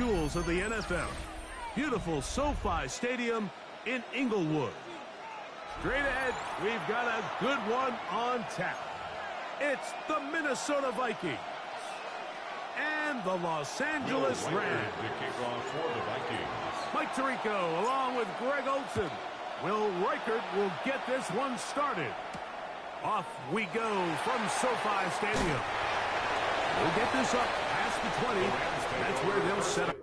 jewels of the NFL. Beautiful SoFi Stadium in Inglewood. Straight ahead, we've got a good one on tap. It's the Minnesota Vikings and the Los Angeles Rams. The kickoff for the Vikings. Mike Tirico along with Greg Olsen. Will Reichert will get this one started. Off we go from SoFi Stadium. We'll get this up past the 20. That's where they'll set up.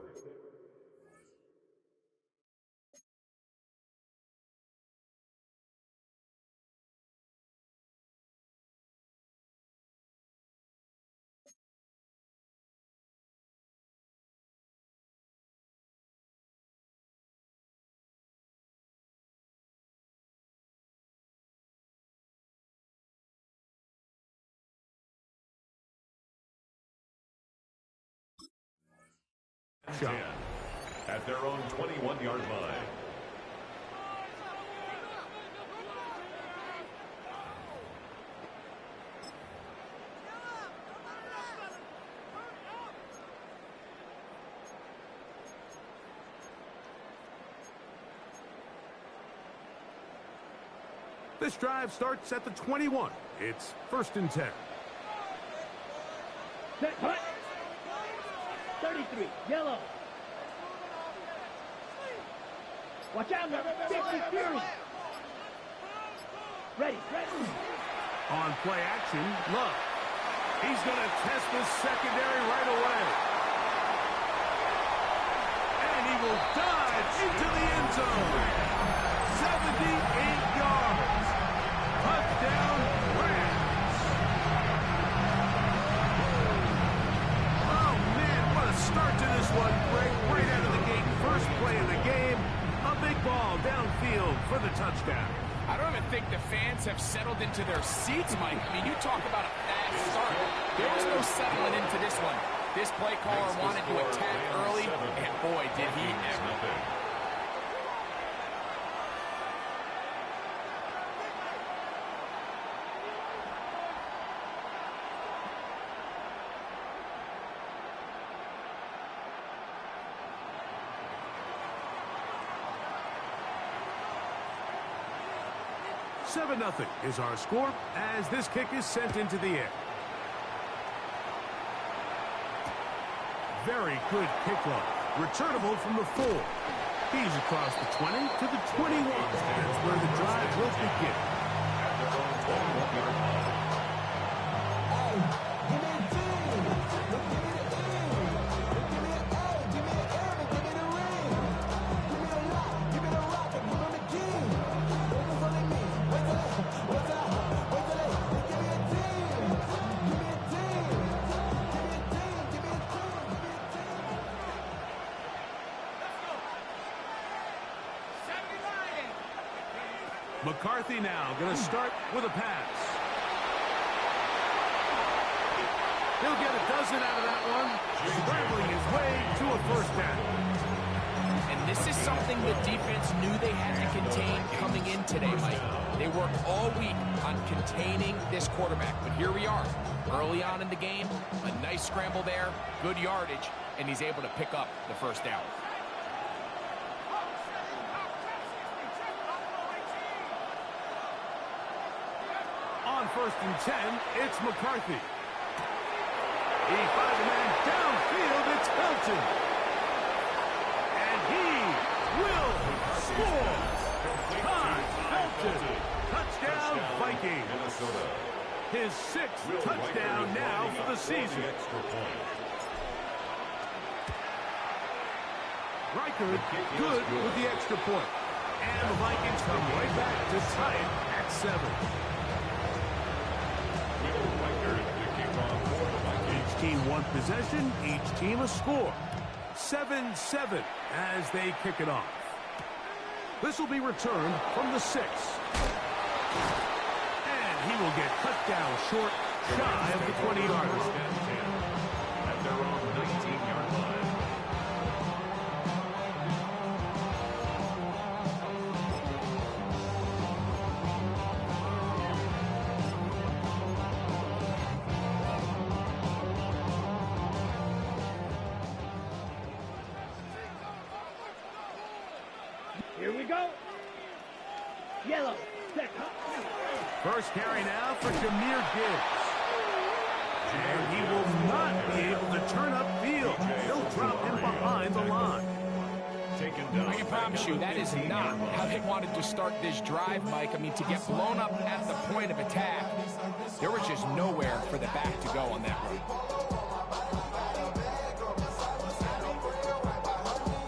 Shot. At their own 21-yard line. This drive starts at the 21. It's 1st and 10. Set, cut. 33, yellow. Watch out, number 50, Fury. Ready. On play action, Love. He's going to test the secondary right away. And he will dive into the end zone. 78 yards. Touchdown, Rams. Oh, man, what a start to this one, Greg. Right out of the gate, first play of the game. A big ball downfield for the touchdown. I don't even think the fans have settled into their seats, Mike. I mean, you talk about a fast start. There was no settling into this one. This play caller wanted to attack early, and boy, did he ever. Seven 0 is our score as this kick is sent into the air. Very good kickoff. Returnable from the 4. He's across the 20 to the 21. That's where the drive will begin. At their own 21-yard line. McCarthy now going to start with a pass. He'll get a dozen out of that one, scrambling his way to a first down. And this is something the defense knew they had to contain coming in today, Mike. They worked all week on containing this quarterback, but here we are. Early on in the game, a nice scramble there, good yardage, and he's able to pick up the first down. On 1st and 10, it's McCarthy. He finds a man downfield. It's Hilton. And he will score. Todd Hilton. Touchdown, Vikings. His 6th touchdown now for the season. Reichert good with the extra point. And the Vikings come right back to tie it at 7. Each team one possession, each team a score. 7-7 as they kick it off. This will be returned from the 6. And he will get cut down short, shy of the 20-yard line. At their own 19-yard line. Here we go. Yellow. Set. Hut. First carry now for Jahmyr Gibbs. And he will not be able to turn upfield. He'll drop him behind the line. I can promise you that is not how they wanted to start this drive, Mike. I mean, to get blown up at the point of attack, there was just nowhere for the back to go on that run.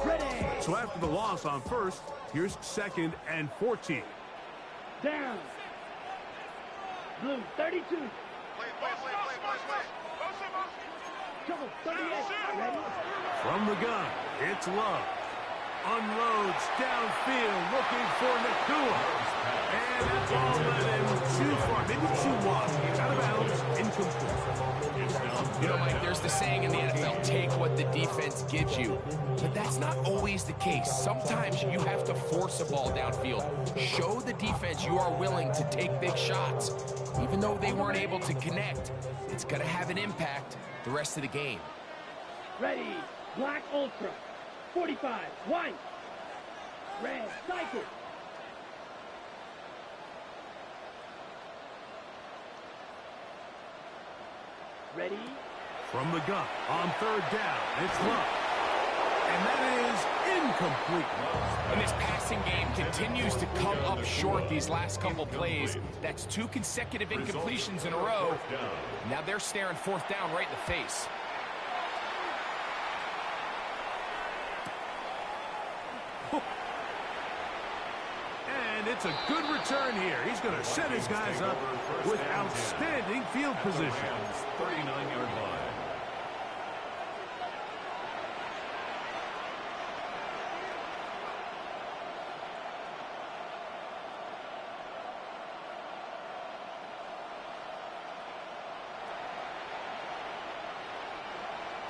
Ready. So after the loss on first, here's 2nd and 14. Down. Blue, 32. Trouble, 38. Ready. From the gun, it's Love. Unloads downfield, looking for Nacua. And that ball led him too far, maybe too wide. Out of bounds, incomplete. You know, Mike, there's the saying in the NFL, take what the defense gives you. But that's not always the case. Sometimes you have to force a ball downfield. Show the defense you are willing to take big shots. Even though they weren't able to connect, it's going to have an impact the rest of the game. Ready. Black Ultra. 45. White. Red. Cycle. Ready. From the gun, on 3rd down, it's Love. And that is incomplete. And this passing game continues to come up short these last couple plays. That's 2 consecutive incompletions in a row. Now they're staring 4th down right in the face. And it's a good return here. He's going to set his guys up with outstanding field position. 39-yard line.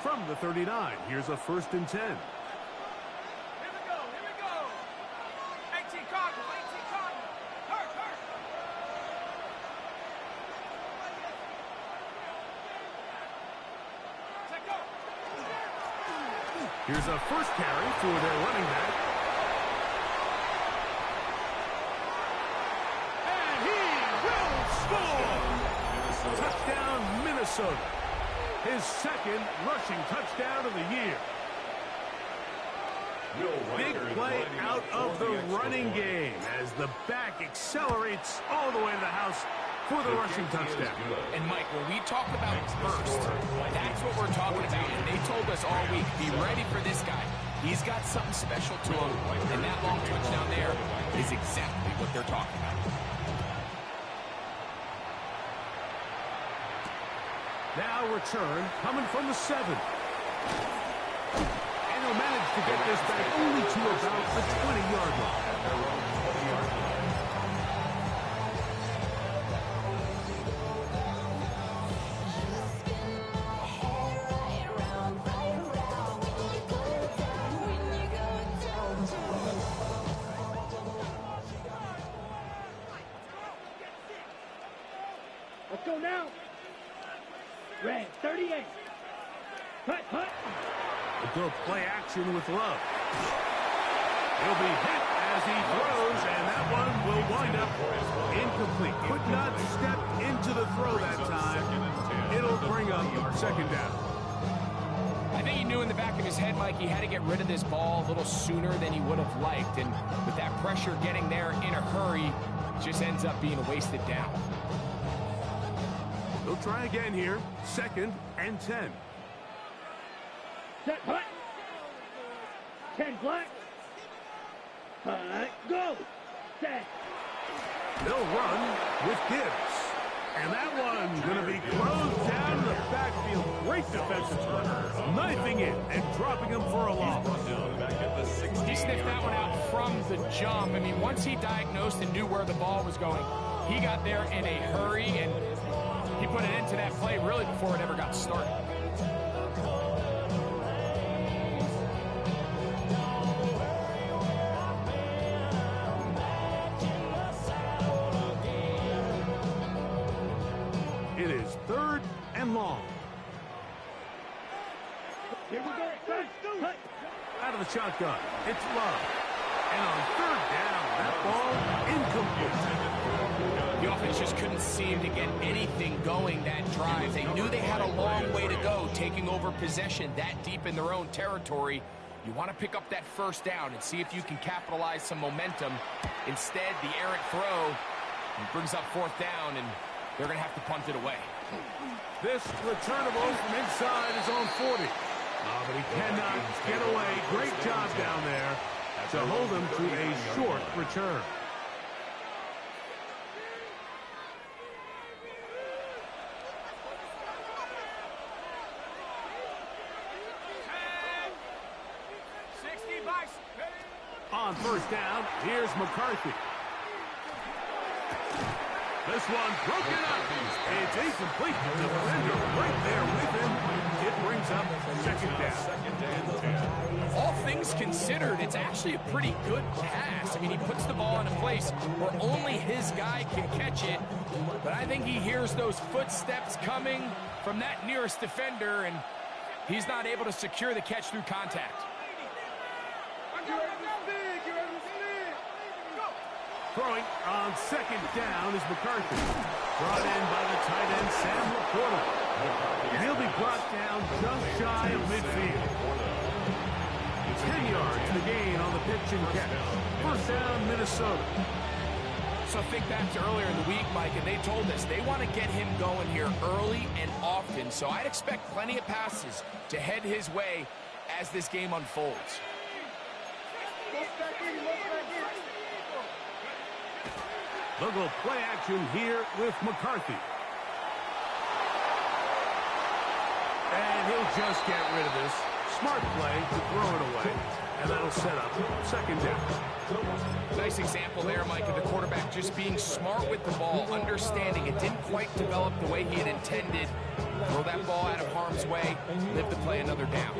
From the 39, here's a 1st and 10. Here we go, here we go. 18 Cardinal, 18 Cardinal. Hurt. Set go. Here's a first carry for their running back. And he will score! Touchdown, Minnesota. His 2nd rushing touchdown of the year. Big play out of the running game as the back accelerates all the way to the house for the rushing touchdown. And Mike, when we talk about burst, that's what we're talking about. And they told us all week, be ready for this guy. He's got something special to him. And that long touchdown there is exactly what they're talking about. Now return coming from the 7. And he'll manage to get this back only to about the 20-yard line. Let's go now. Red, 38. Hut. A good play action with Love. He'll be hit as he throws, and that one will wind up incomplete. Could not step into the throw that time. It'll bring up 2nd down. I think he knew in the back of his head, Mike, he had to get rid of this ball a little sooner than he would have liked. And with that pressure getting there in a hurry, it just ends up being a wasted down. They'll try again here. 2nd and 10. Set. Hut. 10 black. Hut. Go. Set. They'll run with Gibbs. And that one's going to be closed down in the backfield. Great defensive play. Knifing it and dropping him for a loss. He sniffed that one out from the jump. I mean, once he diagnosed and knew where the ball was going, he got there in a hurry, and he put an end to that play really before it ever got started. It is 3rd and long. Here we go. Hut. Out of the shotgun, it's Love. And on third down, that ball incomplete. The offense just couldn't seem to get anything going that drive. They knew they had a long way to go, taking over possession that deep in their own territory. You want to pick up that first down and see if you can capitalize some momentum. Instead, the errant throw brings up fourth down, and they're going to have to punt it away. This returnable from inside is on 40. But he cannot get away. Great job down there to hold him to a short return. On first down, here's McCarthy. This one broken up. It's incomplete. The defender right there with him. It brings up second down. All things considered, it's actually a pretty good pass. I mean, he puts the ball in a place where only his guy can catch it. But I think he hears those footsteps coming from that nearest defender, and he's not able to secure the catch through contact. Throwing on second down is McCarthy. Brought in by the tight end, Sam Laporta. And he'll be brought down just shy of midfield. 10 yards to gain on the pitch and catch. First down, Minnesota. So think back to earlier in the week, Mike, and they told us they want to get him going here early and often. So I'd expect plenty of passes to head his way as this game unfolds. They'll go play action here with McCarthy. And he'll just get rid of this. Smart play to throw it away. And that'll set up second down. Nice example there, Mike, of the quarterback just being smart with the ball, understanding it didn't quite develop the way he had intended. Throw that ball out of harm's way, live to play another down.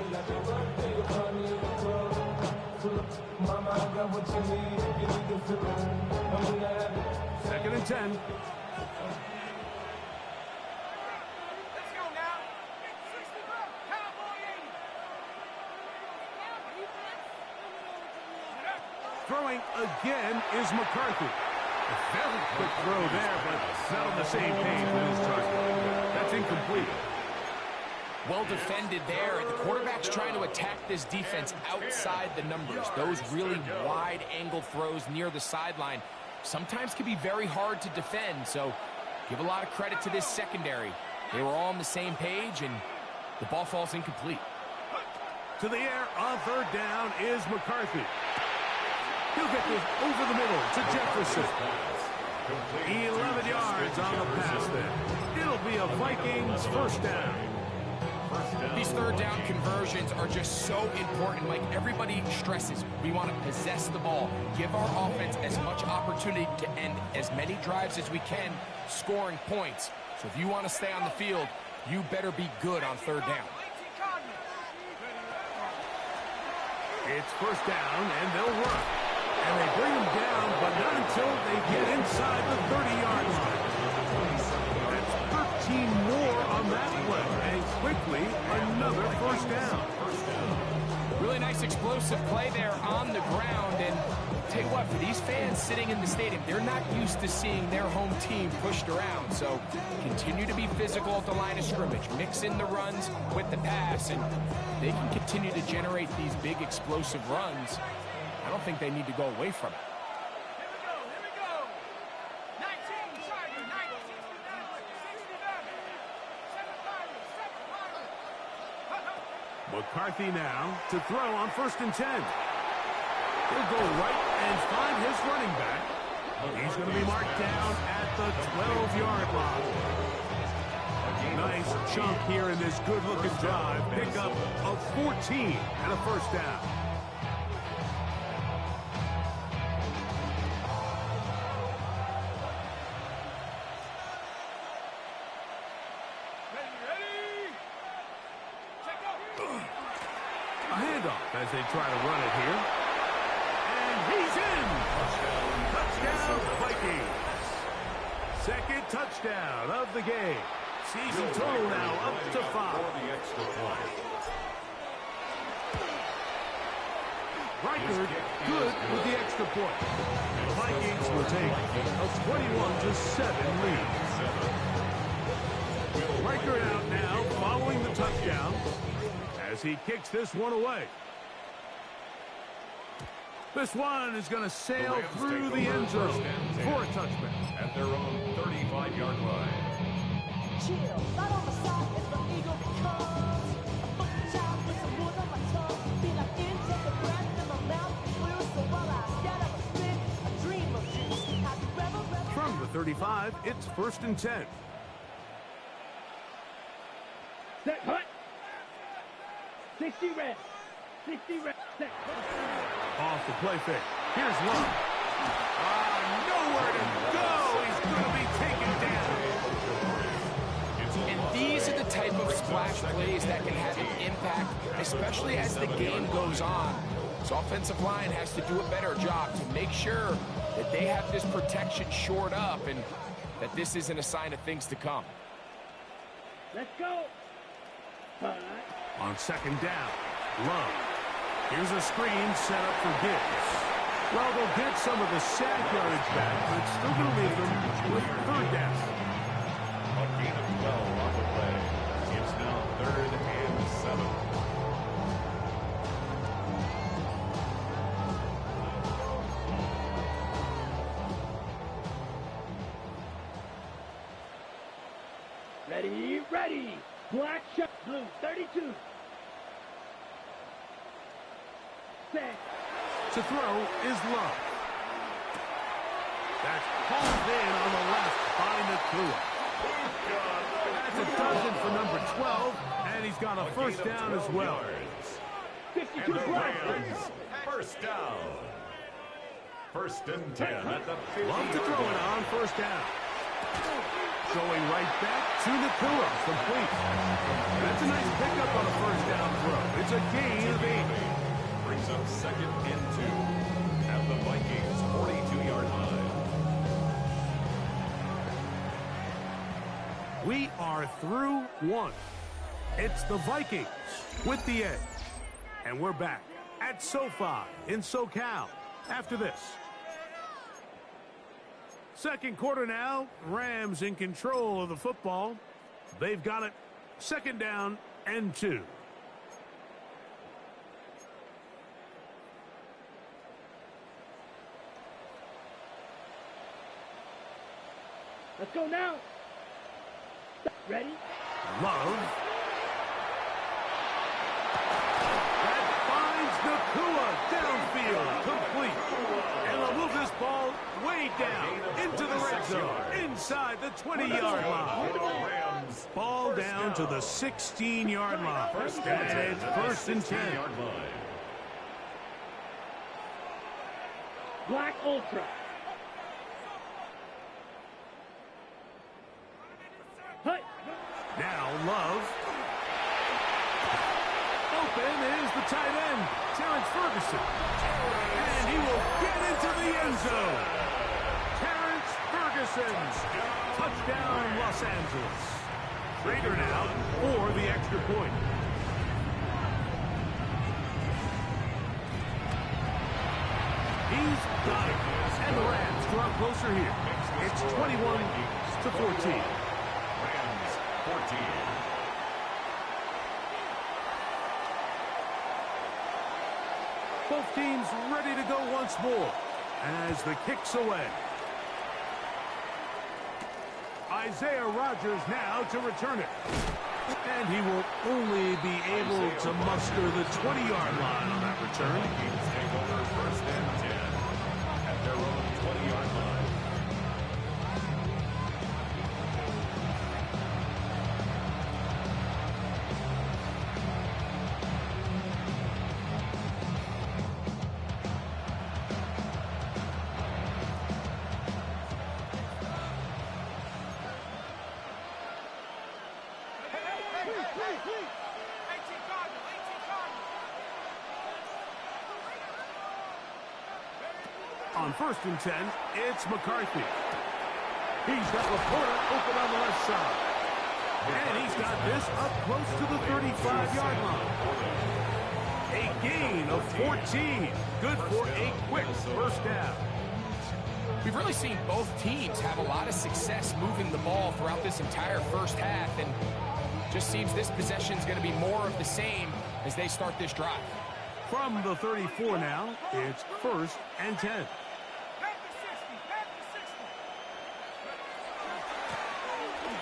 Second and 10. Let's go now. Throwing again is McCarthy. A very quick throw there, but not on the same page with his target. That's incomplete. Well defended there, and the quarterback's trying to attack this defense outside the numbers. Those really wide-angle throws near the sideline sometimes can be very hard to defend, so give a lot of credit to this secondary. They were all on the same page, and the ball falls incomplete. To the air on third down is McCarthy. He'll get this over the middle to Jefferson. 11 yards on the pass there. It'll be a Vikings first down. These third down conversions are just so important. Like everybody stresses, we want to possess the ball, give our offense as much opportunity to end as many drives as we can, scoring points. So if you want to stay on the field, you better be good on third down. It's first down, and they'll run. And they bring him down, but not until they get inside the 30-yard line. That's 13 more on that play. And quickly, another first down. Really nice explosive play there on the ground. And tell you what, for these fans sitting in the stadium, they're not used to seeing their home team pushed around. So continue to be physical at the line of scrimmage. Mix in the runs with the pass, and they can continue to generate these big explosive runs. I don't think they need to go away from it. Here we go. 19, Tiger, 19, 69, 69. McCarthy now to throw on first and 10. He'll go right and find his running back. He's going to be marked down at the 12-yard line. Nice chunk here in this good-looking drive. Pick up a 14 and a first down. A handoff as they try to run it here. And he's in! Touchdown, Vikings! Second touchdown of the game. Season total now up to 5. Reichard good with the extra point. The Vikings will take a 21-7 lead. Riker out now following the touchdown as he kicks this one away. This one is going to sail through the end zone for a touchback. At their own 35-yard line. Chill, not on the side as the eagle comes. A fucking child with some wood on my tongue. Feel like take a breath in my mouth. Blue, so while I scatter a spit, a dream of you. Happy rebel, rebel. From the 35, it's 1st and 10. Set, hut. 60 red. 60 red. Set. Off the play fake. Here's Love. Nowhere to go. He's going to be taken down. And these are the type of splash plays that can have an impact, especially as the game goes on. This offensive line has to do a better job to make sure that they have this protection shored up and that this isn't a sign of things to come. Let's go. On 2nd down, Love. Here's a screen set up for Gibbs. Well, they'll get some of the sack yardage back, but it's still going to leave them with 3rd down. A gain of 12 on the play. It's now 3rd and 7. Ready, ready. Black shot, blue, 32. Set. To throw is Love. That's hauled in on the left by Nakua. That's a dozen for number 12, and he's got a 1st down as well. 52 And the black. Rams, 1st down. 1st and 10 at the 50. Love to throw it on 1st down. Going right back to Nakua, complete. That's a nice pickup on a 1st down throw. It's a gain of 8. Brings up 2nd and 2 at the Vikings 42-yard line. We are through 1. It's the Vikings with the edge. And we're back at SoFi in SoCal after this. 2nd quarter now. Rams in control of the football. They've got it. 2nd down and 2. Let's go now. Ready? Love. That finds Nakua downfield, complete. And they'll move this ball way down into the red zone, inside the 20-yard line. Ball down to the 16-yard line. And it's 1st and 10. Black Ultra. Hut. Now Love. Open is the tight end, Terrence Ferguson. And he will get into the end zone. Terrence Ferguson. Touchdown, Los Angeles. Rader now for the extra point. He's got it. And the Rams draw closer here. It's 21-14. Rams 14. Both teams ready to go once more as the kick's away. Isaiah Rodgers now to return it. And he will only be able to muster the 20-yard line on that return. Vikings take over 1st and 10 at their own 20-yard line. On 1st and 10, it's McCarthy. He's got Laporta open on the left side. And he's got this up close to the 35-yard line. A gain of 14. Good for a quick first down. We've really seen both teams have a lot of success moving the ball throughout this entire first half, and just seems this possession is going to be more of the same as they start this drive. From the 34 now, it's 1st and 10.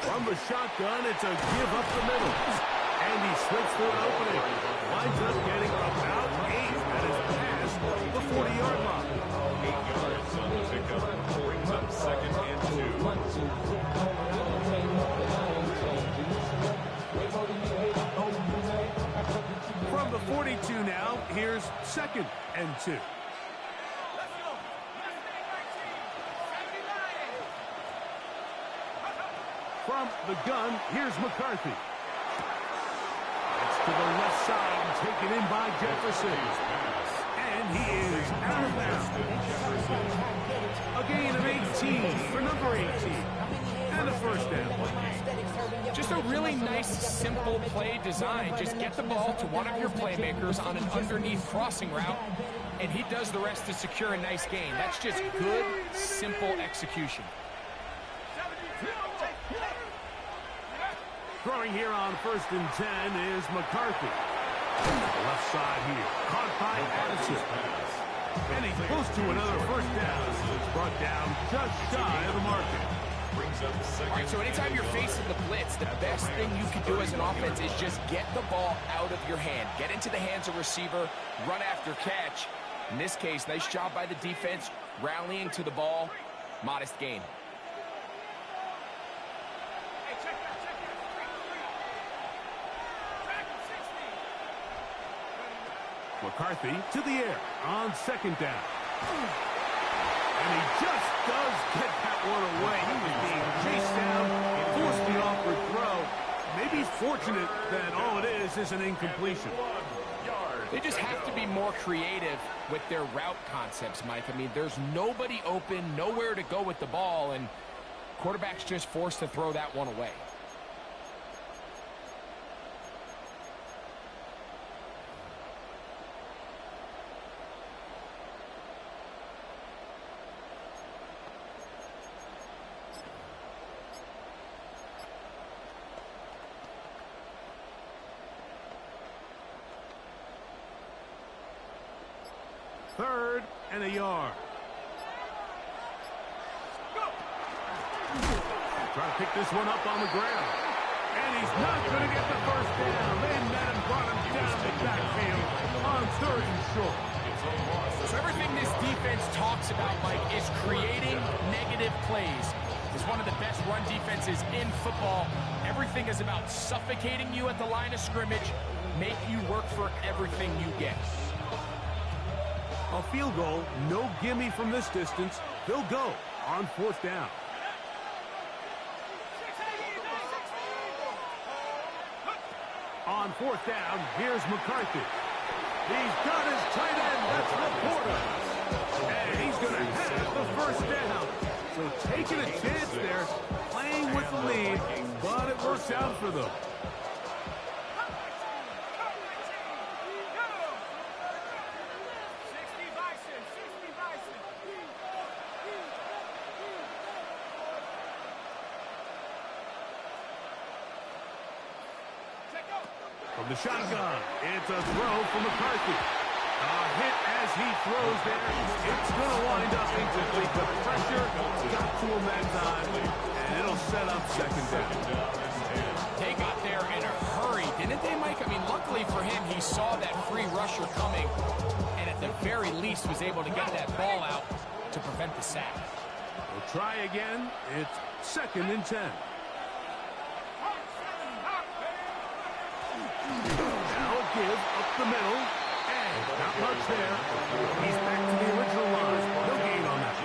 From the shotgun, it's a give up the middle. And he slips through an opening. Winds up getting about 8. That is past the 40-yard line. 8 yards on the pickup. Brings up 2nd and 2. From the 42 now, here's 2nd and 2. From the gun, here's McCarthy. It's to the left side and taken in by Jefferson. And he is out of bounds. A gain of 18 for number 18. And a first down. Just a really nice, simple play design. Just get the ball to one of your playmakers on an underneath crossing route, and he does the rest to secure a nice gain. That's just good, simple execution. Throwing here on 1st and 10 is McCarthy. Left side here. Caught by Addison. And he's close to another first down. It's brought down just shy of the marker. All right, so anytime you're facing the blitz, the best thing you can do as an offense is just get the ball out of your hand. Get into the hands of receiver, run after catch. In this case, nice job by the defense, rallying to the ball. Modest gain. McCarthy to the air on 2nd down. And he just does get that one away. He was being chased down, forced the awkward throw. Maybe he's fortunate that all it is an incompletion. They just have to be more creative with their route concepts, Mike. I mean, there's nobody open, nowhere to go with the ball, and quarterback's just forced to throw that one away. Third and a yard. Try to pick this one up on the ground. And he's not going to get the first down. They met him, brought him down the backfield on 3rd and short. So everything this defense talks about, Mike, is creating negative plays. It's one of the best run defenses in football. Everything is about suffocating you at the line of scrimmage, make you work for everything you get. A field goal, no gimme from this distance. They'll go on 4th down. On 4th down, here's McCarthy. He's got his tight end. That's Laporta. And he's going to have the first down. So taking a chance there, playing with the lead, but it works out for them. From the shotgun, it's a throw from McCarthy. A hit as he throws there. It's going to wind up incomplete. The pressure got to him that time, and it'll set up 2nd down. They got there in a hurry, didn't they, Mike? I mean, luckily for him, he saw that free rusher coming, and at the very least was able to get that ball out to prevent the sack. We'll try again. It's 2nd and 10. Now a give up the middle, and not much there. He's back to the original line. No gain on that.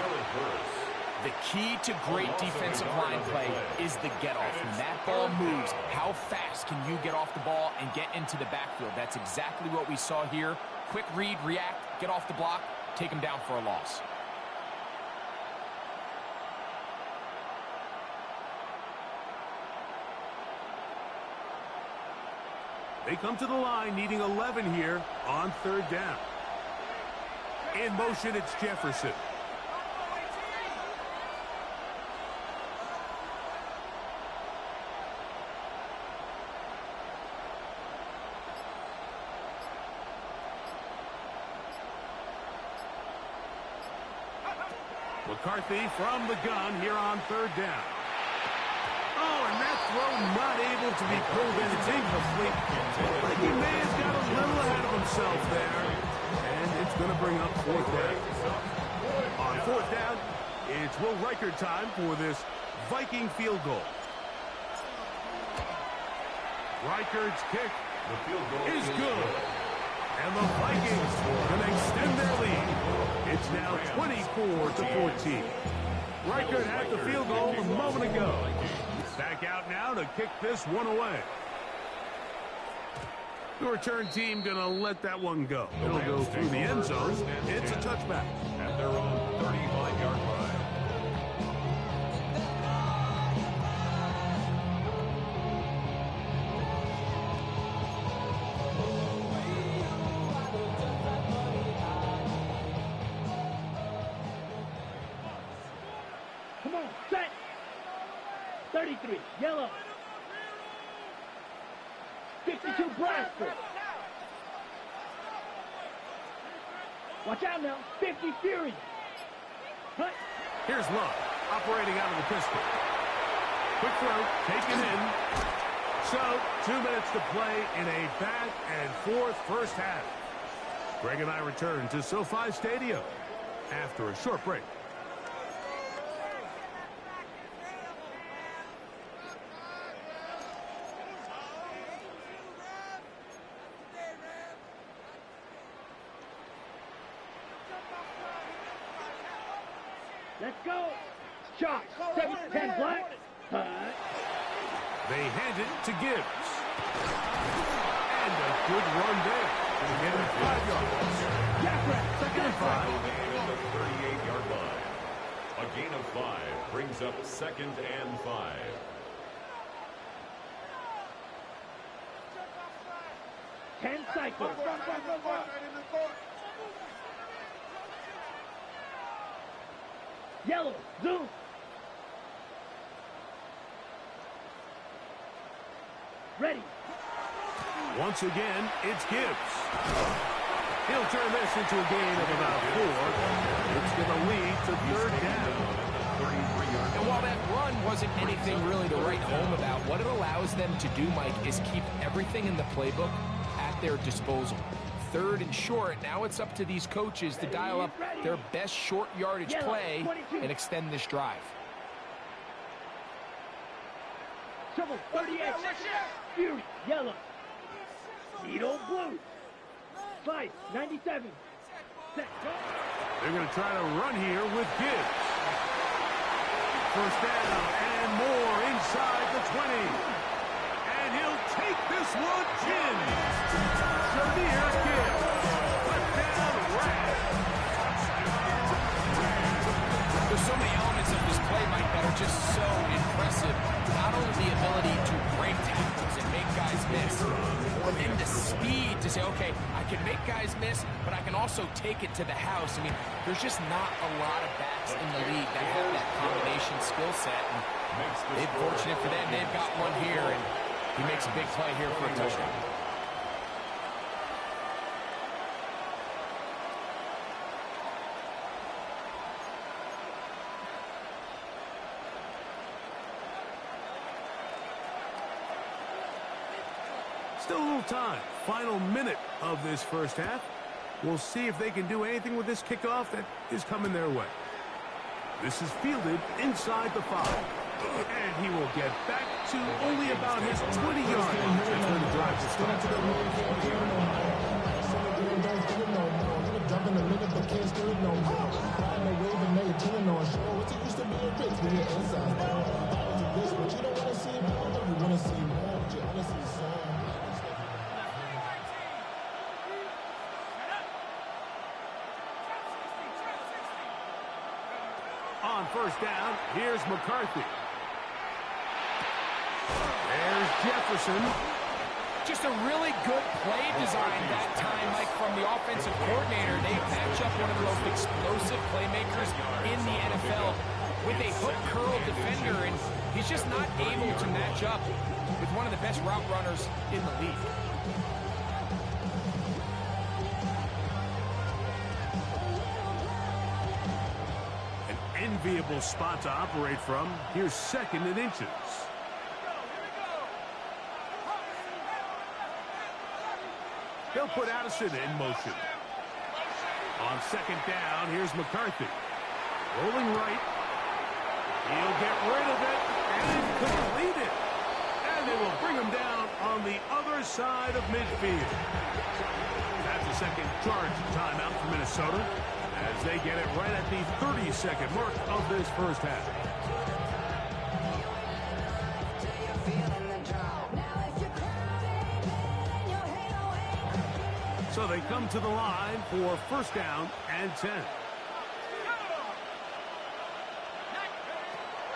The key to great defensive line play is the get-off. When that ball moves, how fast can you get off the ball and get into the backfield? That's exactly what we saw here. Quick read, react, get off the block, take him down for a loss. They come to the line needing 11 here on third down. In motion, it's Jefferson. McCarthy from the gun here on third down. Oh, and that throw not able to be pulled in. It's incomplete. Like he may have got a little ahead of himself there. And it's going to bring up fourth down. On fourth down, it's Will Reichard time for this Viking field goal. Reichard's kick is good. And the Vikings can extend their lead. It's now 24-14. Reichard had the field goal a moment ago. Back out now to kick this one away. The return team going to let that one go. It'll go through the end zone. It's a touchback. At their own 35-yard line. Come on, set. 33, yellow. 52, Blaster. Watch out now, 50, Fury. Hut. Here's Love, operating out of the pistol. Quick throw, taken in. So, 2 minutes to play in a back and forth first half. Greg and I return to SoFi Stadium after a short break. Let's go. Shot. 7-10 Black. They hand it to Gibbs. And a good run there. Gonna get him 5 yards. Second and 5. And the 38-yard line. A gain of 5 brings up second and 5. Ten cycles. Yellow, zoom. Ready. Once again, it's Gibbs. He'll turn this into a gain of about 4. It's going to lead to third down. And while that run wasn't anything really to write home about, what it allows them to do, Mike, is keep everything in the playbook at their disposal. Third and short, now it's up to these coaches to dial up their best short yardage play and extend this drive. Trouble, 38. Fury, yellow. Needle, blue. Slice, 97. Set, go. They're going to try to run here with Gibbs. First down and more inside the 20. And he'll take this one in. Jahmyr Gibbs. Touchdown, Rams. There's so many elements of this play, Mike, that are just so impressive. Not only the ability to break tackles and make guys miss, or then the speed to say, okay, I can make guys miss, but I can also take it to the house. I mean, there's just not a lot of backs in the league that have that combination skill set. And they're fortunate for them. They've got one here, and he makes a big play here for a touchdown. Still a little time. Final minute of this first half. We'll see if they can do anything with this kickoff that is coming their way. This is fielded inside the 5. And he will get back to only about his 20-yard line. That's when the drive will start. On first down, here's McCarthy. There's Jefferson. Just a really good play design that time, Mike, from the offensive coordinator. They match up one of the most explosive playmakers in the NFL with a hook curl defender, and he's just not able to match up with one of the best route runners in the league. An enviable spot to operate from. Here's 2nd and inches. They'll put Addison in motion. On 2nd down, here's McCarthy. Rolling right. He'll get rid of it and complete it. And they will bring him down on the other side of midfield. That's a second charge timeout for Minnesota as they get it right at the 30-second mark of this first half. So they come to the line for 1st down and 10.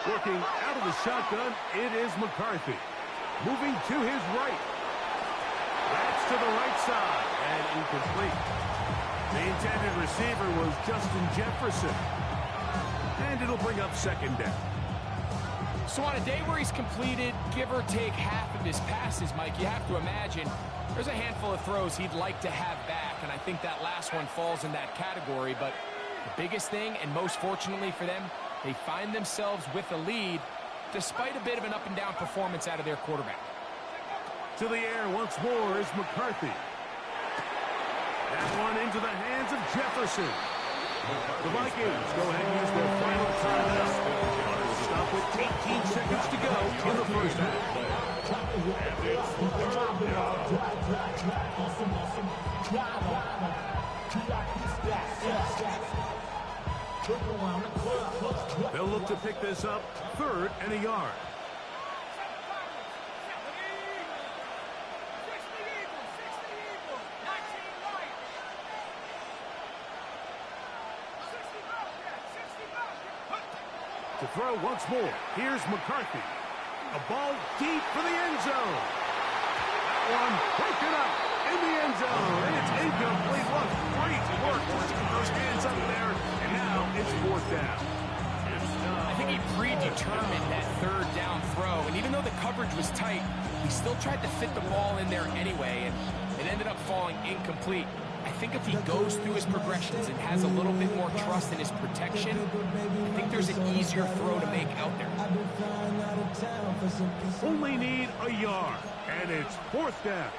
Working out of the shotgun, it is McCarthy. Moving to his right. That's to the right side and incomplete. The intended receiver was Justin Jefferson. And it'll bring up 2nd down. So on a day where he's completed, give or take half of his passes, Mike, you have to imagine there's a handful of throws he'd like to have back, and I think that last one falls in that category. But the biggest thing, and most fortunately for them, they find themselves with a lead despite a bit of an up-and-down performance out of their quarterback. To the air once more is McCarthy. That one into the hands of Jefferson. The Vikings go ahead and use their final timeout. Stop with 18 seconds to go in the first half. They'll look to pick this up 3rd and a yard. To throw once more, here's McCarthy. A ball deep for the end zone. That one broken up in the end zone, and it's incomplete. What great work to keep those hands up there, and now it's 4th down. I think he predetermined that 3rd down throw, and even though the coverage was tight, he still tried to fit the ball in there anyway, and it ended up falling incomplete. I think if he goes through his progressions and has a little bit more trust in his protection, I think there's an easier throw to make out there. Only need a yard, and it's 4th down.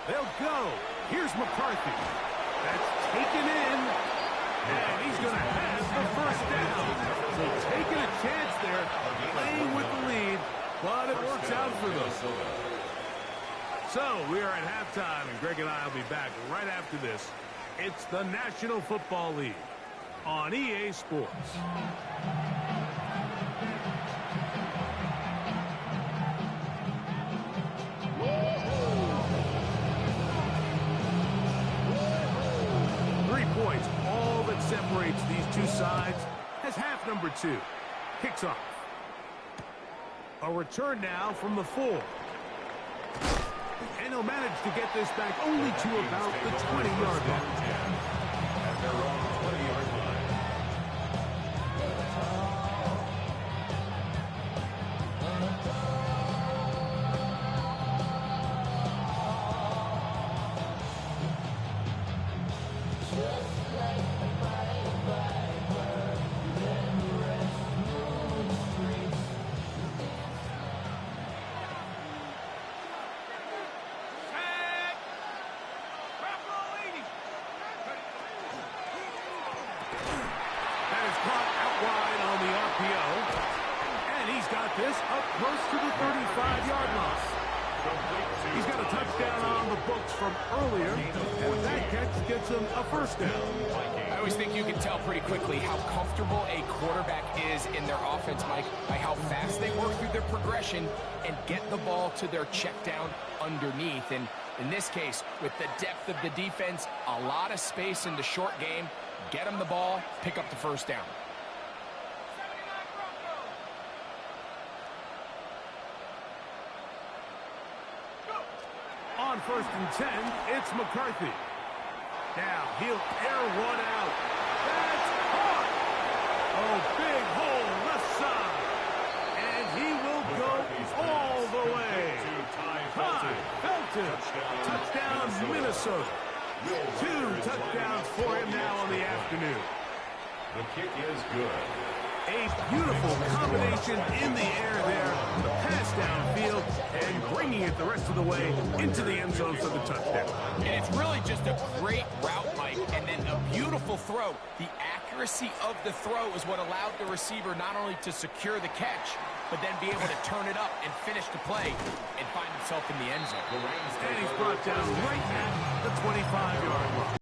They'll go. Here's McCarthy. That's taken in, and he's going to have the 1st down. So taking a chance there, playing with the lead, but it works out for them. So we are at halftime, and Greg and I will be back right after this. It's the National Football League on EA Sports. All that separates these two sides as half number 2 kicks off. A return now from the 4. And he'll manage to get this back only to about the 20-yard line. At their own 20-yard line. This up close to the 35-yard line. He's got a touchdown on the books from earlier, and that catch gets him a 1st down. I always think you can tell pretty quickly how comfortable a quarterback is in their offense, Mike, by how fast they work through their progression and get the ball to their check down underneath. And in this case, with the depth of the defense, a lot of space in the short game, get him the ball, pick up the first down. On 1st and 10, it's McCarthy. Now he'll air one out. That's caught. Oh, big hole left side. And he will go all the way. Ty Felton. Touchdown, Minnesota. 2 touchdowns for him now on the afternoon. The kick is good. A beautiful combination in the air there. The pass downfield and bringing it the rest of the way into the end zone for the touchdown. And it's really just a great route, Mike, and then a beautiful throw. The accuracy of the throw is what allowed the receiver not only to secure the catch, but then be able to turn it up and finish the play and find himself in the end zone. And he's brought down right at the 25-yard line.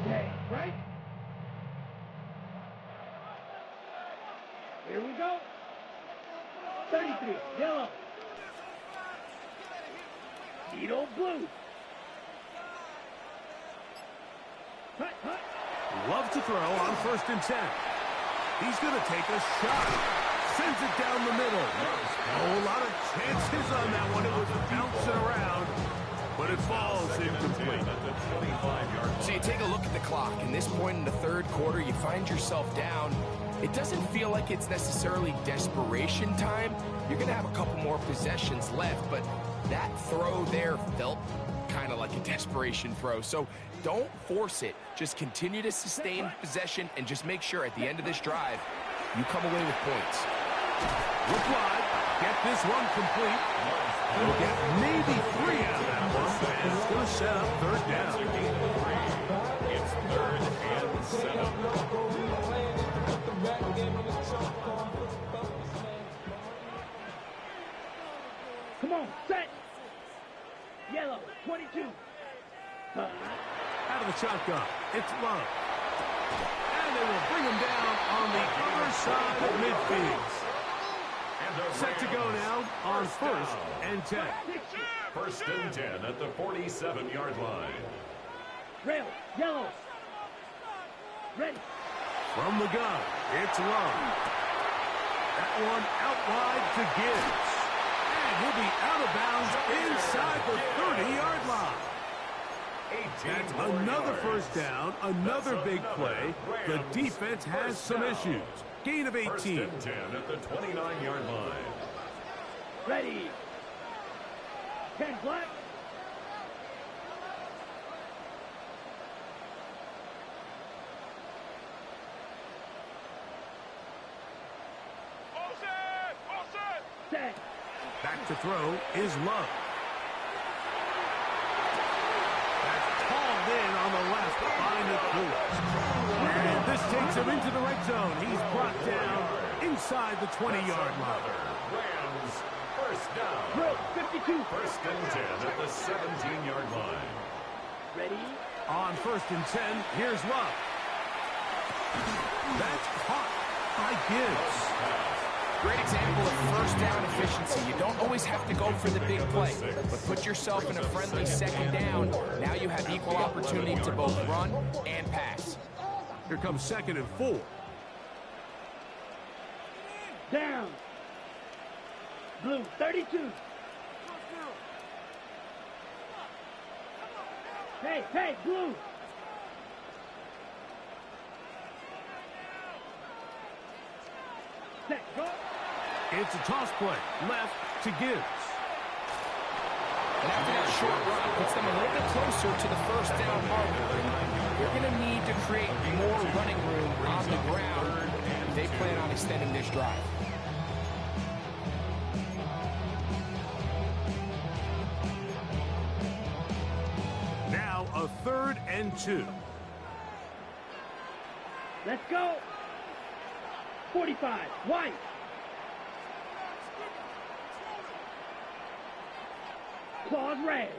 Okay, right? Here we go. 33, yellow. Needle blue. Hut, hut. Love to throw on 1st and 10. He's going to take a shot. Sends it down the middle. Oh, a lot of chances on that one. It was bouncing around, but it falls incomplete. So you take a look at the clock, and this point in the third quarter, you find yourself down. It doesn't feel like it's necessarily desperation time. You're going to have a couple more possessions left, but that throw there felt kind of like a desperation throw. So don't force it. Just continue to sustain possession and just make sure at the end of this drive, you come away with points. Look wide. Get this one complete. We'll get maybe 3 out of that one. And it's going to set up 3rd down. It's 3rd and 7. Come on, set. Yellow, 22. Out of the shotgun, it's Love. And they will bring him down on the other side of midfield. Set to go now on 1st and 10. 1st and 10 at the 47-yard line. Rail, yellow. Ready. From the gun, it's Love. That one out wide to Gibbs. And he'll be out of bounds inside the 30-yard line. That's another first down, another big play. The defense has some issues. Gain of 18. 1st and 10 at the 29-yard line. Ready. 10 black. Set. Back to throw is Love. That's hauled in on the left by McCool. And this takes him into the red zone. He's brought down inside the 20-yard line. Rams, 1st down. Drill, 52. 1st and 10 at the 17-yard line. Ready. On 1st and 10, here's Love. That's caught by Gibbs. Great example of first down efficiency. You don't always have to go for the big play, but put yourself in a friendly 2nd down. Now you have equal opportunity to both run and pass. Here comes 2nd and 4. Down. Blue, 32. Hey, blue. Set, go. It's a toss play, left to Gibbs. And after that short run, it puts them a little bit closer to the first down marker. They're going to need to create more running room on the ground if they plan on extending this drive. Now a 3rd and 2. Let's go. 45, white. Claws red.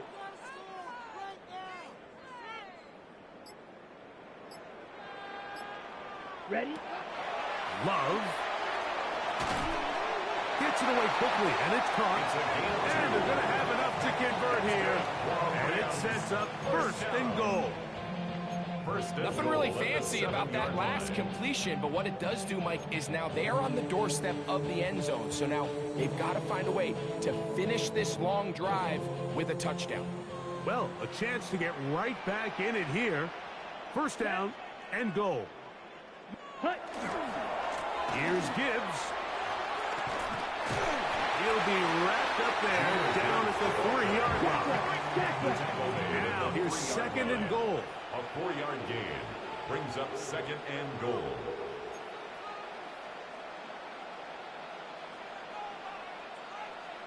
Ready? Love. Gets it away quickly, and it's caught. And they're going to have enough to convert here. And it sets up first and goal. Nothing really fancy about that last completion, but what it does do, Mike, is now they are on the doorstep of the end zone. So now they've got to find a way to finish this long drive with a touchdown. Well, a chance to get right back in it here. First down and goal. Hut. Here's Gibbs. He'll be wrapped up there down at the 3-yard line. Now here's second and goal. A 4-yard gain brings up second and goal.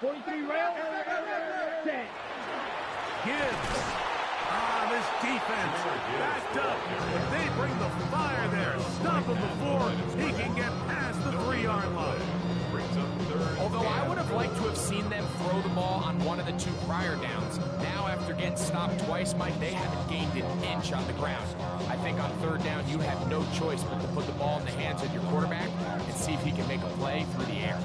$43 rail. 10. Gibbs. This defense backed up, but they bring the fire there. Stop him before he can get past the 3-yard line. Brings up third. Although I would have liked to have seen them throw the ball on one of the 2 prior downs. Now, after getting stopped twice, Mike, they haven't gained an inch on the ground. I think on third down, you have no choice but to put the ball in the hands of your quarterback and see if he can make a play through the air.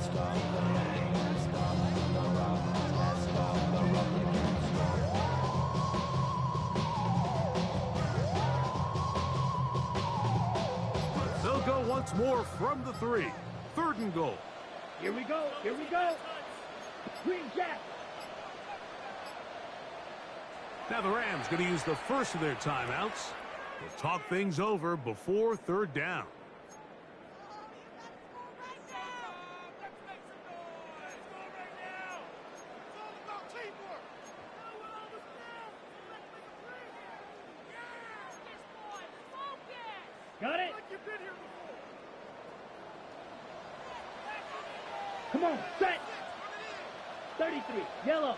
They'll go once more from the 3. Third and goal. Here we go. Here we go. Green Jack. Now the Rams going to use the first of their timeouts. They'll talk things over before third down. Got it? Come on, set. 33, yellow.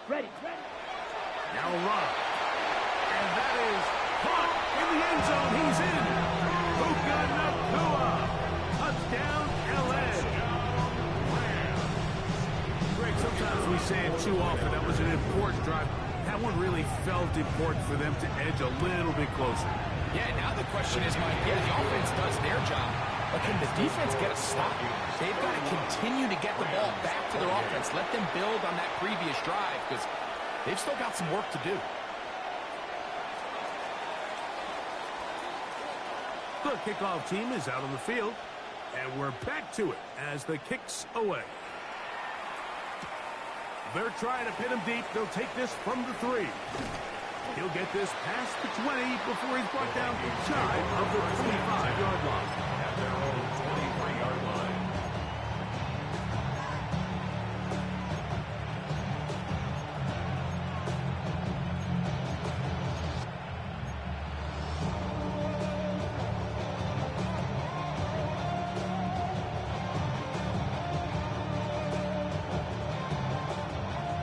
Ready, ready. Now Love. And that is caught in the end zone. He's in. Puka Nacua. Touchdown, L.A. Greg, sometimes we say it too often. That was an important drive. That one really felt important for them to edge a little bit closer. Yeah, now the question is, Mike, the offense does their job, but can the defense get a stop? They've got to continue to get the ball back to their offense. Let them build on that previous drive because they've still got some work to do. The kickoff team is out on the field, and we're back to it as the kick's away. They're trying to pin him deep. They'll take this from the 3. He'll get this past the 20 before he's brought down shy of the 25-yard line. At their own 23-yard line.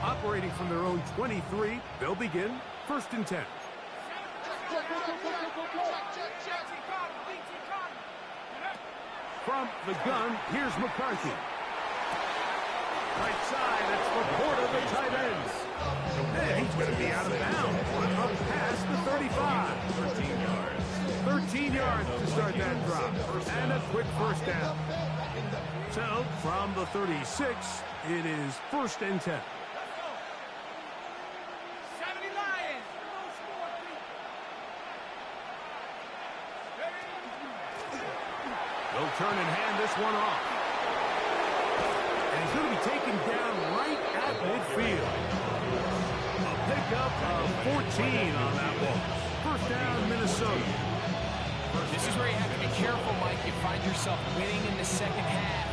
Operating from their own 23, they'll begin first and 10. From the gun, here's McCarthy. Right side, it's Laporta, the tight ends. And he's going to be out of bounds. Up past the 35. 13 yards. 13 yards to start that drop. And a quick first down. So, from the 36, it is first and 10. They'll turn and hand this one off. And he's going to be taken down right at midfield. A pickup of 14 on that one. First down, Minnesota. This is where you have to be careful, Mike. You find yourself winning in the second half.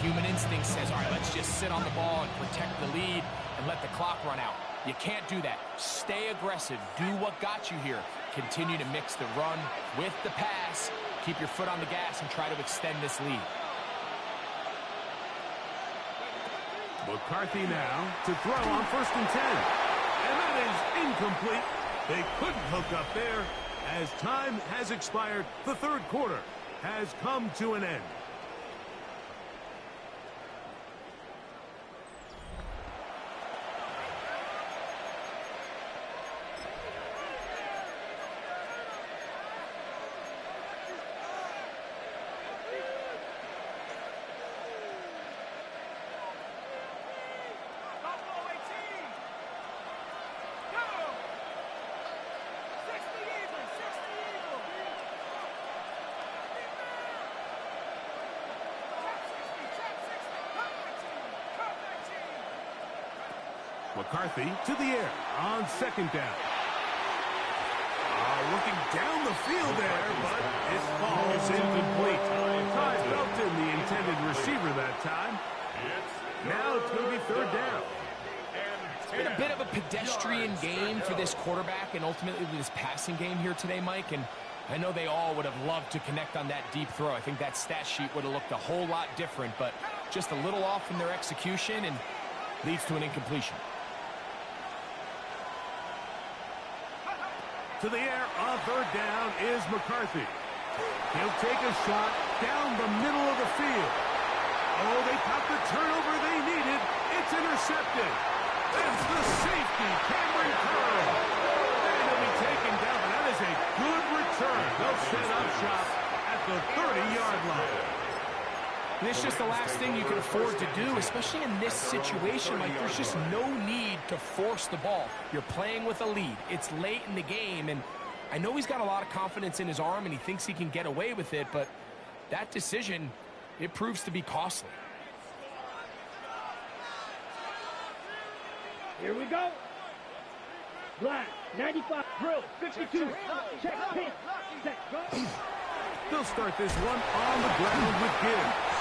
Human instinct says, all right, let's just sit on the ball and protect the lead and let the clock run out. You can't do that. Stay aggressive. Do what got you here. Continue to mix the run with the pass. Keep your foot on the gas and try to extend this lead. McCarthy now to throw on first and 10. And that is incomplete. They couldn't hook up there. As time has expired, the third quarter has come to an end. McCarthy to the air on second down. Looking down the field there, but it falls incomplete. Ty Belton, the intended receiver that time. Now it's going to be third down. It's been a bit of a pedestrian game for this quarterback and ultimately this passing game here today, Mike. And I know they all would have loved to connect on that deep throw. I think that stat sheet would have looked a whole lot different, but just a little off in their execution and leads to an incompletion. To the air on third down is McCarthy. He'll take a shot down the middle of the field. Oh, they got the turnover they needed. It's intercepted. That's the safety, Cameron Curl. And he'll be taken down, but that is a good return. They'll set up shop at the 30-yard line. And it's just the last thing you can afford to do, especially in this situation. Like, there's just no need to force the ball. You're playing with a lead. It's late in the game, and I know he's got a lot of confidence in his arm, and he thinks he can get away with it, but that decision, it proves to be costly. Here we go. Black, 95, drill, 52, check, pin, set, go. They'll start this one on the ground with Gibbs.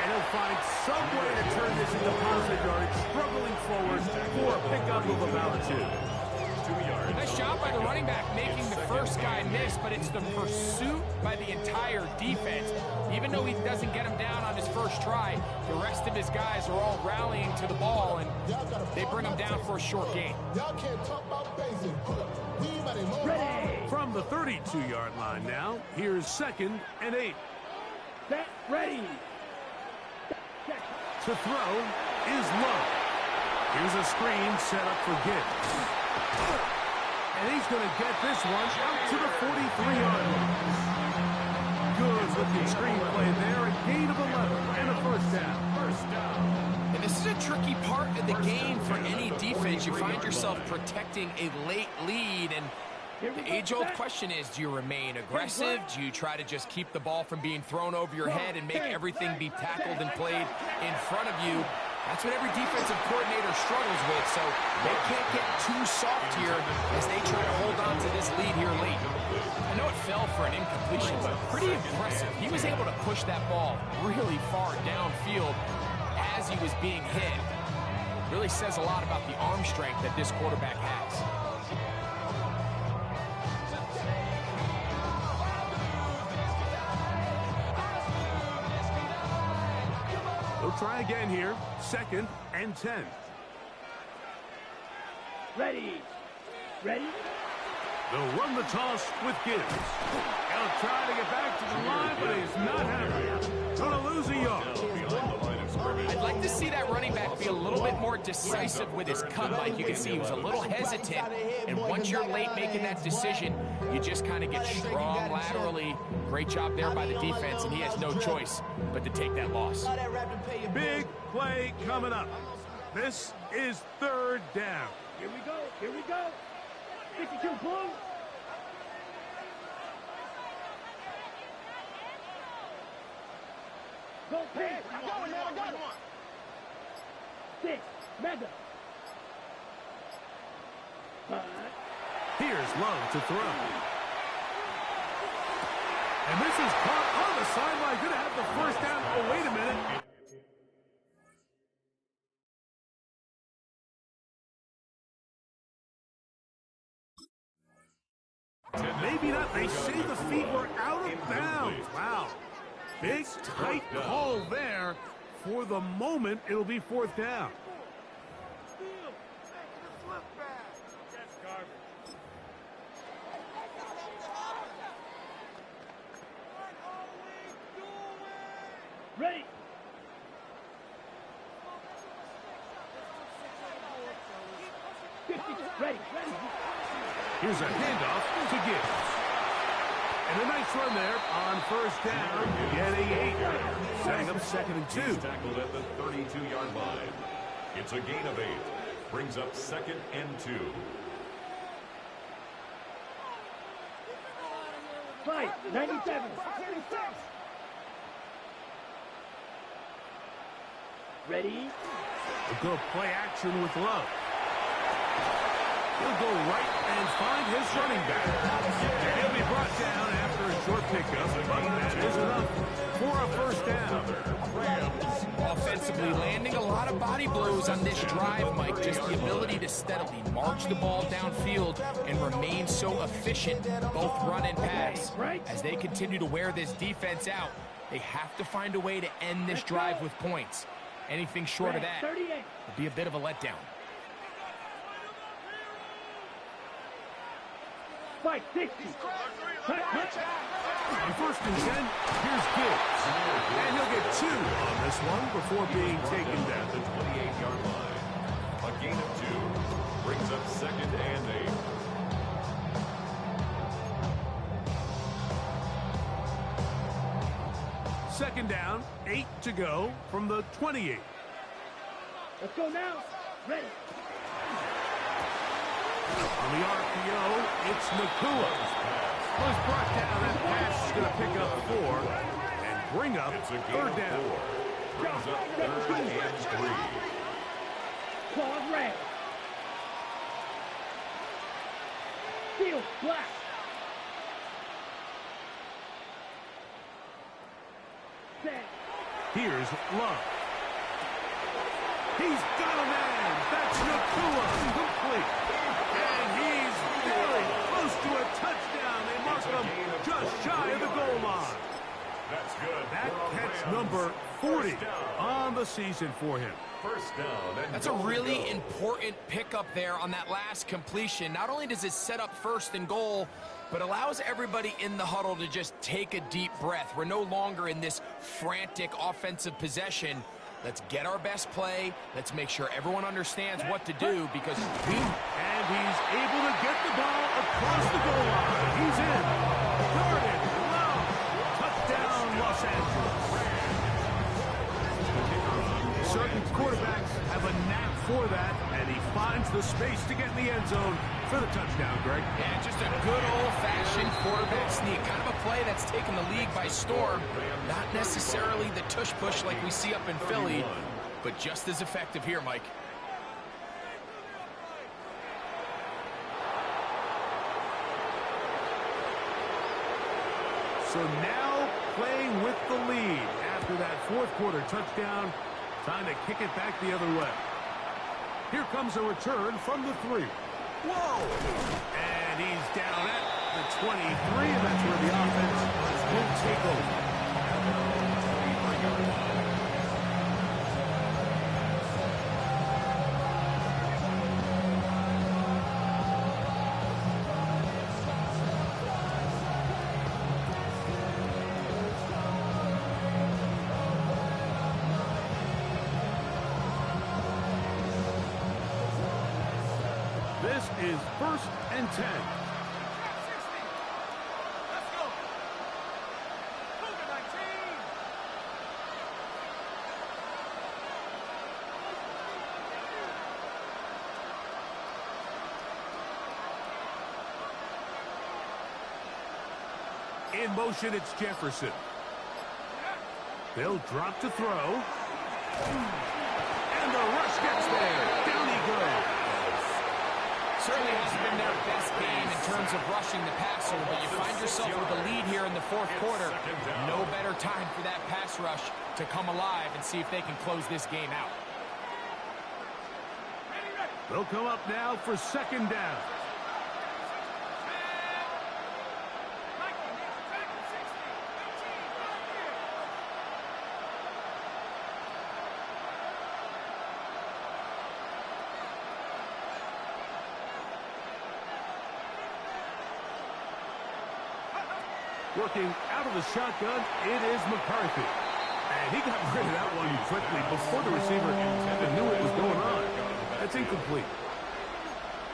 And he'll find some way to turn this into positive yards, struggling forward for a pickup of about 2. 2 yards. Nice job by the running back making the first guy miss, but it's the pursuit by the entire defense. Even though he doesn't get him down on his first try, the rest of his guys are all rallying to the ball, and they bring him down for a short gain. Ready. From the 32-yard line now, here's 2nd and 8. Set, ready. To throw is Lowe. Here's a screen set up for Gibbs. And he's going to get this one out to the 43-yard line. Good looking screen play there, a gain of 11 and a first down. And this is a tricky part of the game for any defense. You find yourself protecting a late lead, and the age-old question is, do you remain aggressive? Do you try to just keep the ball from being thrown over your head and make everything be tackled and played in front of you? That's what every defensive coordinator struggles with, so they can't get too soft here as they try to hold on to this lead here late. I know it fell for an incompletion, but pretty impressive. He was able to push that ball really far downfield as he was being hit. Really says a lot about the arm strength that this quarterback has. They'll try again here. 2nd and 10. Ready. Ready. They'll run the toss with Gibbs. He'll try to get back to the line, but he's not happy. Going to lose a yard. I'd like to see that running back be a little bit more decisive with his cut. Like you can see, he was a little hesitant. And once you're late making that decision, you just kind of get strong laterally. Great job there by the defense, and he has no choice but to take that loss. Big play coming up. This is 3rd down. Here we go. Here we go. 52 blue. Go pig. I'm going, man. I got it. 6. Mega. 5. Here's Lowe to throw. And this is caught on the sideline. Going to have the first down. Oh, wait a minute. Maybe not. They say the feet were out of bounds. Wow. Big, tight call there. For the moment, it'll be 4th down. Ready. Ready. Here's a handoff to Gibbs. And a nice run there on 1st down, getting 8. Setting up 2nd and 2. He's tackled at the 32-yard line. It's a gain of 8. Brings up 2nd and 2. Fight. 97. Ready. We'll go play action with Love. He'll go right and find his running back. He'll be brought down after a short pickup, but that is enough for a first down. Offensively, landing a lot of body blows on this drive, Mike. Just the ability to steadily march the ball downfield and remain so efficient, both run and pass. As they continue to wear this defense out, they have to find a way to end this drive with points. Anything short of that would be a bit of a letdown. Fight 60. On first and 10, here's Gibbs. And he'll get 2 on this one before being taken down. The 28-yard line. A gain of 2 brings up 2nd and 8. Second down, 8 to go from the 28. Let's go now. Ready. On the RPO, it's Nakua. Was brought down. That pass is going to pick up 4 and bring up It's a gain third of down. 4. Brings up 3rd and 3. Claws red. Field black. Set. Here's Love. He's got a man. That's Nakua. Complete. And he's very close to a touchdown. They mark him just shy of the goal line. That's good. That for a catch Rams. number 40 First down. on the season for him. First down. And That's a goal to really go. important pickup there on that last completion. Not only does it set up 1st and goal, but allows everybody in the huddle to just take a deep breath. We're no longer in this frantic offensive possession. Let's get our best play. Let's make sure everyone understands what to do because we... And he's able to get the ball across the goal line. He's in. Guarded. Love. Touchdown, Los Angeles. Certain quarterbacks have a knack for that, and he finds the space to get in the end zone for the touchdown, Greg. Yeah, just a good old-fashioned quarterback sneak. Kind of a play that's taken the league by storm. Not necessarily the tush-push like we see up in Philly, but just as effective here, Mike. So now playing with the lead after that 4th quarter touchdown. Time to kick it back the other way. Here comes a return from the 3. Whoa! And he's down at the 23, and that's where the offense will take over. This is 1st and 10. Let's go. Cougar 19. In motion, it's Jefferson. They'll drop to throw. And the rush gets there. Down he goes. Certainly hasn't been their best game in terms of rushing the passer, but you find yourself with a lead here in the 4th quarter. No better time for that pass rush to come alive and see if they can close this game out. They'll come up now for 2nd down. Working out of the shotgun, it is McCarthy. And he got rid of that one quickly before the receiver even knew what was going on. That's incomplete.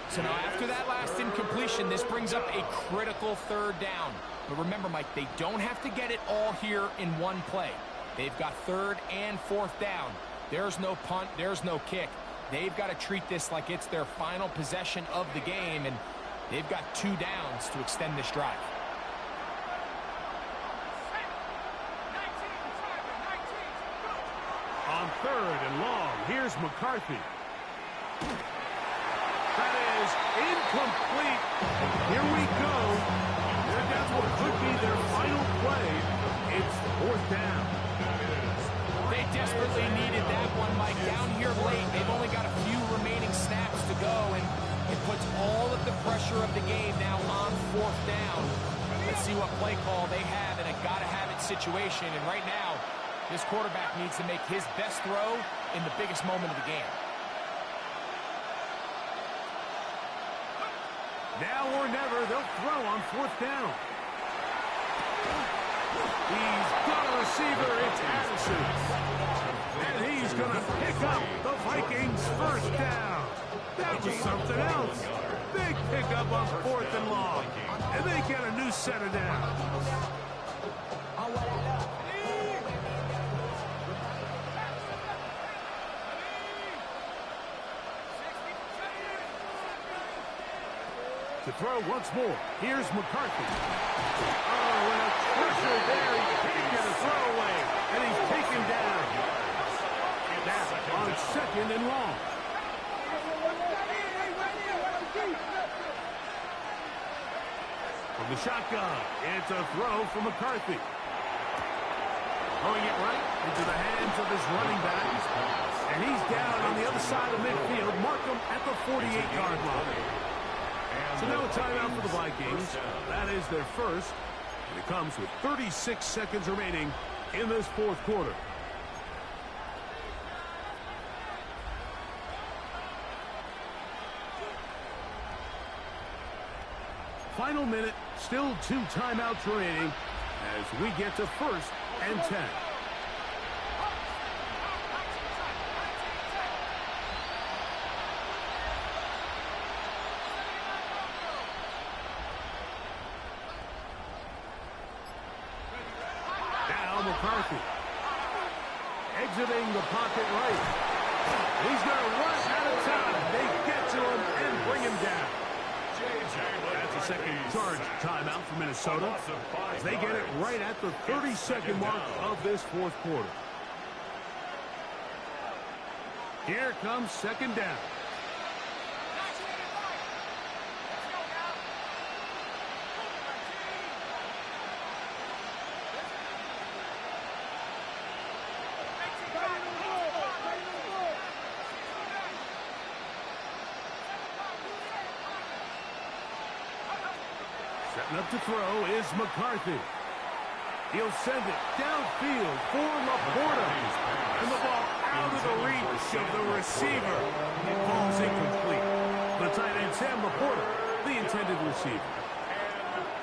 So now after that last incompletion, this brings up a critical 3rd down. But remember, Mike, they don't have to get it all here in one play. They've got 3rd and 4th down. There's no punt, there's no kick. They've got to treat this like it's their final possession of the game, and they've got 2 downs to extend this drive. On 3rd and long, here's McCarthy. That is is incomplete. Here we go. They're down to what could be their final play. It's 4th down. They desperately needed that one, Mike. Down here late, they've only got a few remaining snaps to go, and it puts all of the pressure of the game now on 4th down. Let's see what play call they have in a gotta-have-it situation, and right now, this quarterback needs to make his best throw in the biggest moment of the game. Now or never, they'll throw on 4th down. He's got a receiver. It's Addison. And he's going to pick up the Vikings' 1st down. That was something else. Big pickup on 4th and long. And they get a new set of downs. To throw once more. Here's McCarthy. Oh, and a pressure there. He can't get a throwaway. And he's taken down. That's on 2nd and long. From the shotgun, it's a throw from McCarthy. Throwing it right into the hands of his running back. And he's down on the other side of midfield. Mark him at the 48-yard line. So now a timeout for the Vikings. That is their first. And it comes with 36 seconds remaining in this 4th quarter. Final minute, still 2 timeouts remaining as we get to 1st and 10. Now McCarthy exiting the pocket right. He's going to run out of time. They get to him and bring him down. That's a second charge timeout for Minnesota as they get it right at the 30-second mark of this 4th quarter. Here comes 2nd down. Setting up to throw is McCarthy. He'll send it downfield for Laporta. And the ball out of the reach of the receiver. It falls incomplete. The tight end, Sam Laporta, the intended receiver.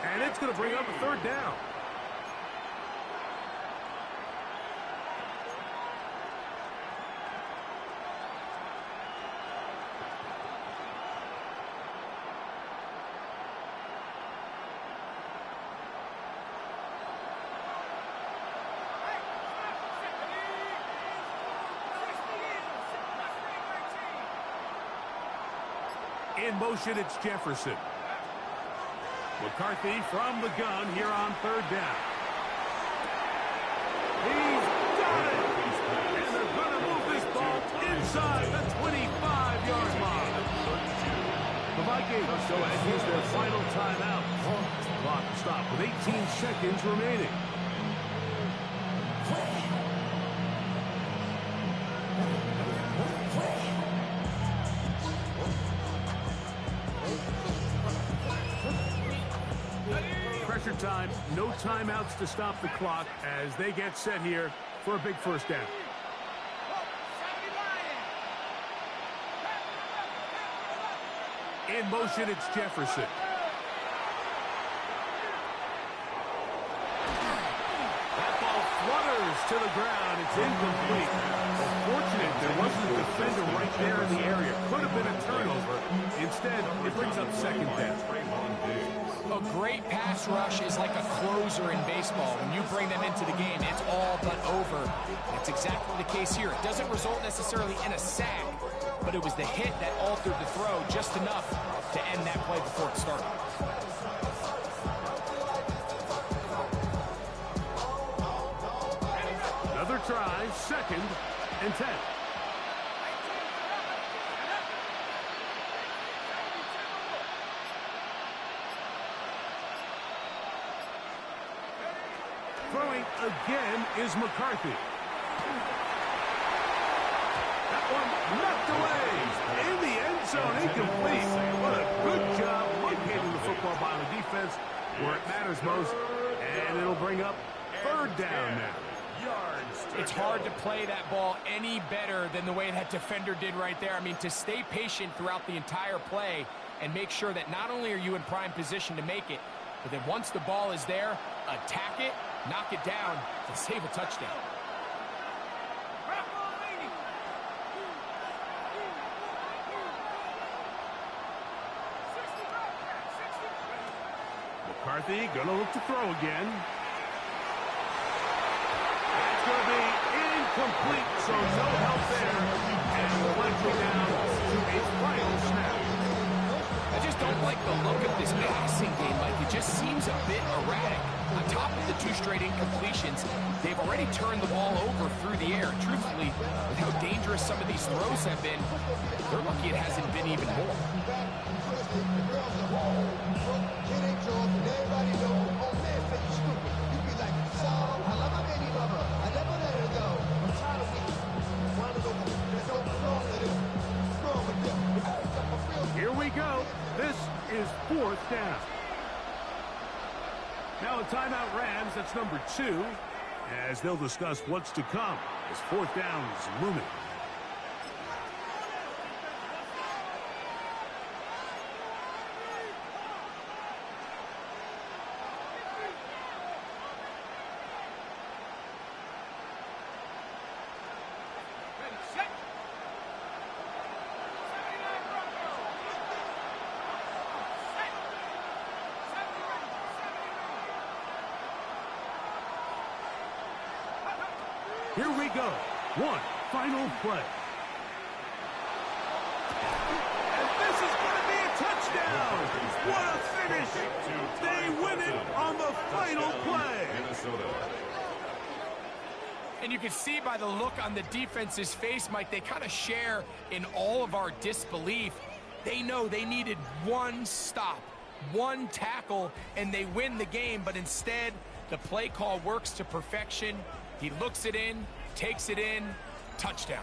And it's going to bring up a 3rd down. In motion, it's Jefferson. McCarthy from the gun here on 3rd down. He's got it! And they're going to move this ball inside the 25-yard line. The Vikings go ahead and use their final timeout. Clock stop with 18 seconds remaining. Pressure time, no timeouts to stop the clock as they get set here for a big 1st down. In motion, it's Jefferson. That ball flutters to the ground. It's incomplete. Fortunate there wasn't a defender right there in the area. Could have been a turnover. Instead, it brings up 2nd down. A great pass rush is like a closer in baseball. When you bring them into the game, it's all but over. That's exactly the case here. It doesn't result necessarily in a sack, but it was the hit that altered the throw just enough to end that play before it started. Another try, 2nd and 10. throwing again is McCarthy. That one knocked away. In the end zone, incomplete. What a good job locating the football by the defense where it matters most. And it'll bring up third down now. It's hard to play that ball any better than the way that defender did right there. I mean, to stay patient throughout the entire play and make sure that not only are you in prime position to make it, but then once the ball is there, attack it, knock it down, and save a touchdown. McCarthy gonna look to throw again. That's gonna be incomplete, so no help there. And deflecting down to a final snap. I just don't like the look of this passing game, Mike. It just seems a bit erratic. On top of the 2 straight incompletions, they've already turned the ball over through the air. Truthfully, with how dangerous some of these throws have been, they're lucky it hasn't been even more. Here we go. This is 4th down. Now a timeout Rams, that's number 2, as they'll discuss what's to come as 4th down is looming. Here we go. One final play. And this is going to be a touchdown. What a finish. They win it on the final play. And you can see by the look on the defense's face, Mike, they kind of share in all of our disbelief. They know they needed one stop, one tackle, and they win the game. But instead, the play call works to perfection. He looks it in, takes it in, touchdown.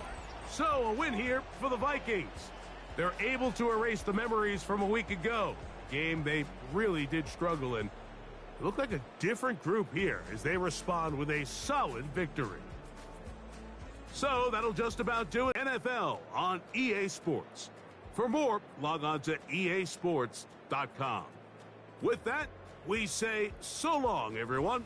So a win here for the Vikings. They're able to erase the memories from a week ago. Game they really did struggle in. It looked like a different group here as they respond with a solid victory. So that'll just about do it. NFL on EA Sports. For more, log on to easports.com. With that, we say so long, everyone.